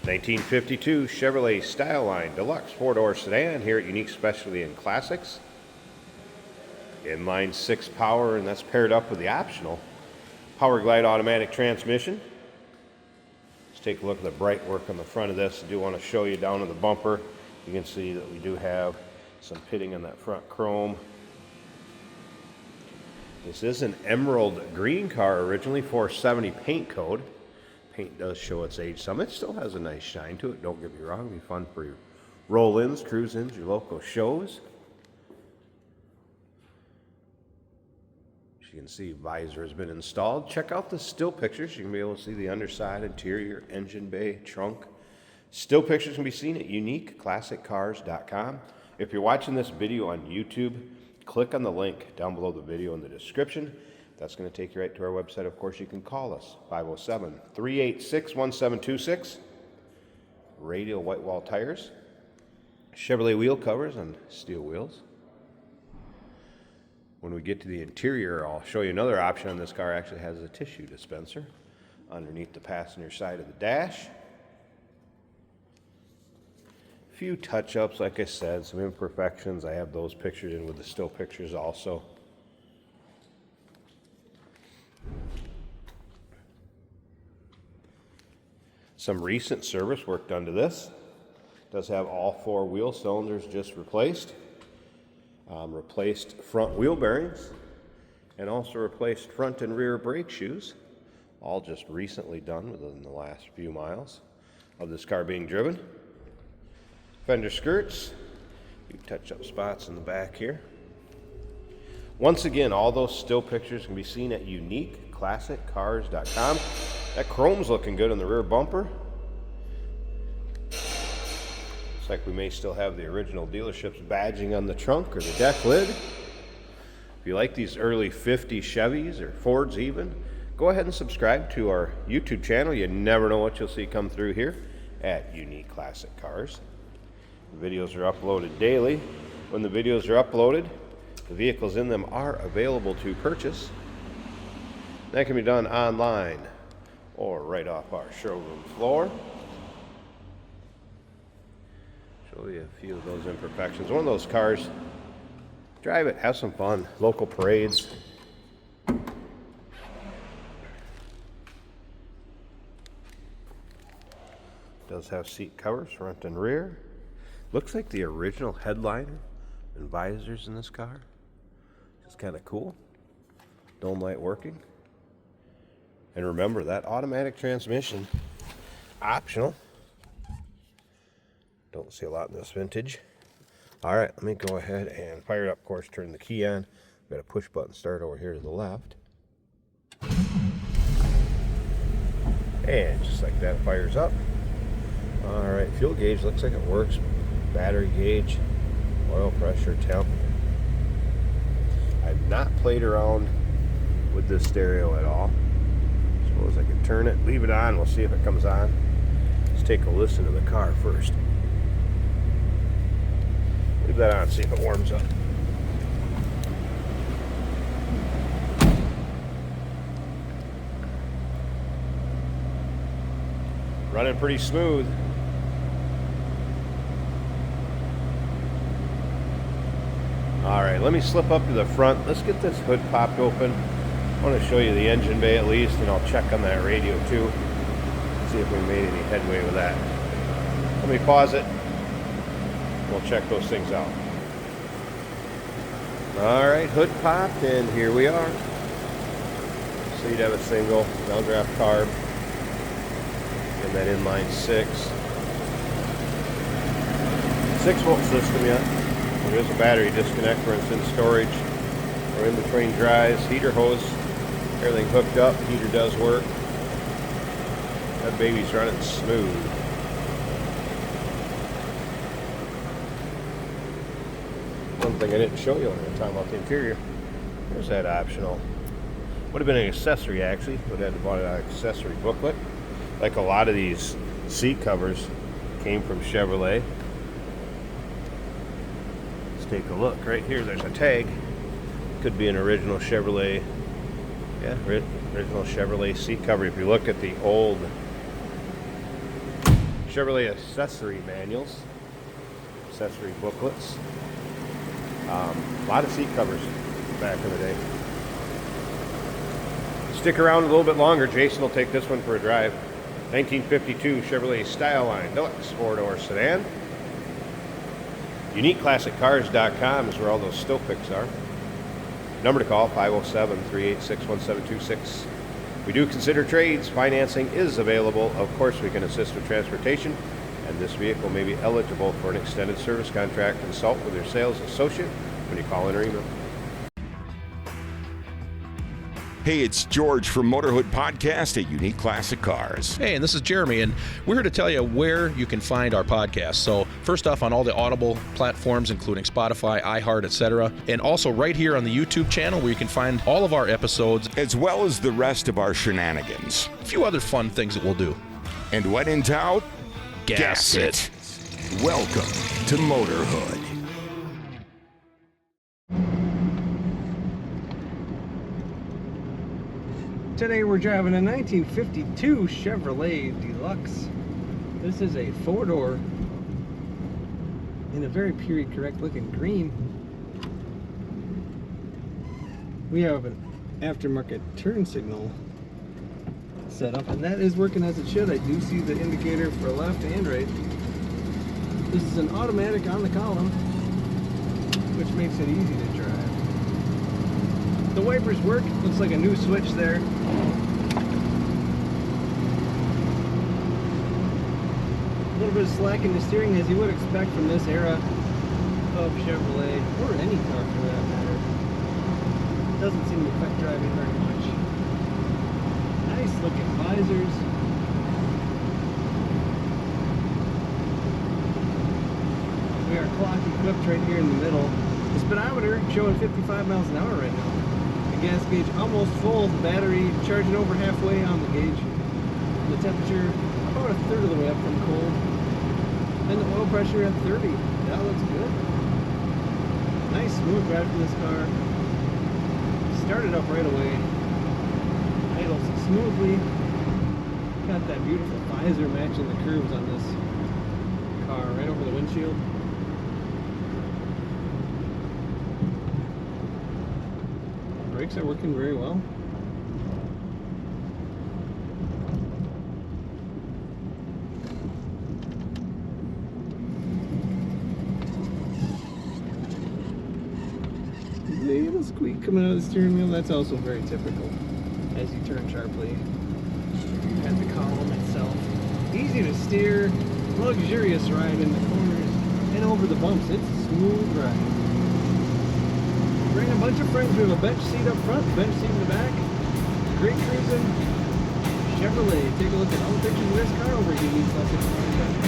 1952 Chevrolet Styleline Deluxe 4-door sedan here at Unique Specialty and Classics. Inline 6 power, and that's paired up with the optional Power Glide automatic transmission. Let's take a look at the bright work on the front of this. I do want to show you down in the bumper. You can see that we do have some pitting on that front chrome. This is an emerald green car, originally 470 paint code. Paint does show its age some. It still has a nice shine to it, don't get me wrong. It'll be fun for your roll-ins, cruise-ins, your local shows. As you can see, visor has been installed. Check out the still pictures. You can be able to see the underside, interior, engine bay, trunk. Still pictures can be seen at uniqueclassiccars.com. If you're watching this video on YouTube, click on the link down below the video in the description. That's going to take you right to our website. Of course, you can call us, 507-386-1726. Radial white wall tires. Chevrolet wheel covers on steel wheels. When we get to the interior, I'll show you another option on this car. It actually has a tissue dispenser underneath the passenger side of the dash. A few touch-ups, like I said, some imperfections. I have those pictured in with the still pictures also. Some recent service work done to this. It does have all 4 wheel cylinders just replaced. Replaced front wheel bearings, and also replaced front and rear brake shoes. All just recently done within the last few miles of this car being driven. Fender skirts, a few touch-up spots in the back here. Once again, all those still pictures can be seen at uniqueclassiccars.com. That chrome's looking good on the rear bumper. Looks like we may still have the original dealership's badging on the trunk or the deck lid. If you like these early 50s Chevys or Fords even, go ahead and subscribe to our YouTube channel. You never know what you'll see come through here at Unique Classic Cars. The videos are uploaded daily. When the videos are uploaded, the vehicles in them are available to purchase. That can be done online or right off our showroom floor. Show you a few of those imperfections. One of those cars, drive it, have some fun, local parades. Does have seat covers, front and rear. Looks like the original headliner and visors in this car. Just kind of cool. Dome light working. And remember, that automatic transmission, optional. Don't see a lot in this vintage. All right, let me go ahead and fire it up. Of course, turn the key on. We've got a push button start over here to the left. And just like that, it fires up. All right, fuel gauge looks like it works. Battery gauge, oil pressure, temp. I've not played around with this stereo at all. Suppose I can turn it, leave it on, we'll see if it comes on. Let's take a listen to the car first. Leave that on, see if it warms up. Running pretty smooth. All right, let me slip up to the front. Let's get this hood popped open. I want to show you the engine bay at least, and I'll check on that radio too. See if we made any headway with that. Let me pause it. We'll check those things out. All right, hood popped, and here we are. So you'd have a single downdraft carb, and that inline 6-volt system yet. There is a battery disconnect for instance, storage or in between drives. Heater hose, everything hooked up. The heater does work. That baby's running smooth. One thing I didn't show you when we were talking about the interior, there's that optional. Would have been an accessory actually, would have had to buy an accessory booklet. Like a lot of these seat covers came from Chevrolet. Let's take a look. Right here, there's a tag. Could be an original Chevrolet. Yeah, original Chevrolet seat cover. If you look at the old Chevrolet accessory manuals, accessory booklets. A lot of seat covers back in the day. Stick around a little bit longer. Jason will take this one for a drive. 1952 Chevrolet Styleline Deluxe 4-door sedan. UniqueClassicCars.com is where all those still pics are. Number to call, 507-386-1726. We do consider trades. Financing is available. Of course, we can assist with transportation, and this vehicle may be eligible for an extended service contract. Consult with your sales associate when you call in or email. Hey, it's George from Motorhood Podcast at Unique Classic Cars. Hey, and this is Jeremy, and we're here to tell you where you can find our podcast. So first off, on all the Audible platforms, including Spotify, iHeart, etc., and also right here on the YouTube channel where you can find all of our episodes, as well as the rest of our shenanigans. A few other fun things that we'll do. And when in doubt, gas it. Welcome to Motorhood. Today we're driving a 1952 Chevrolet Deluxe. This is a 4-door in a very period correct looking green. We have an aftermarket turn signal set up, and that is working as it should. I do see the indicator for left and right. This is an automatic on the column, which makes it easy to drive. The wipers work. Looks like a new switch there. A little bit of slack in the steering, as you would expect from this era of Chevrolet, or any car for that matter. Doesn't seem to affect driving very much. Nice looking visors. We are clock equipped right here in the middle. The speedometer showing 55 miles an hour right now. The gas gauge almost full, the battery charging over halfway on the gauge. The temperature about a third of the way up from cold. And the oil pressure at 30. That looks good. Nice smooth ride for this car. Started up right away. Idles smoothly. Got that beautiful visor matching the curves on this car right over the windshield. Brakes are working very well. A little squeak coming out of the steering wheel. That's also very typical as you turn sharply. At the column itself. Easy to steer, luxurious ride in the corners and over the bumps. It's a smooth ride. Bring a bunch of friends. We have a bench seat up front, bench seat in the back. Great cruising. Chevrolet. Take a look at all the pictures of this car over at UniqueClassicCars.com.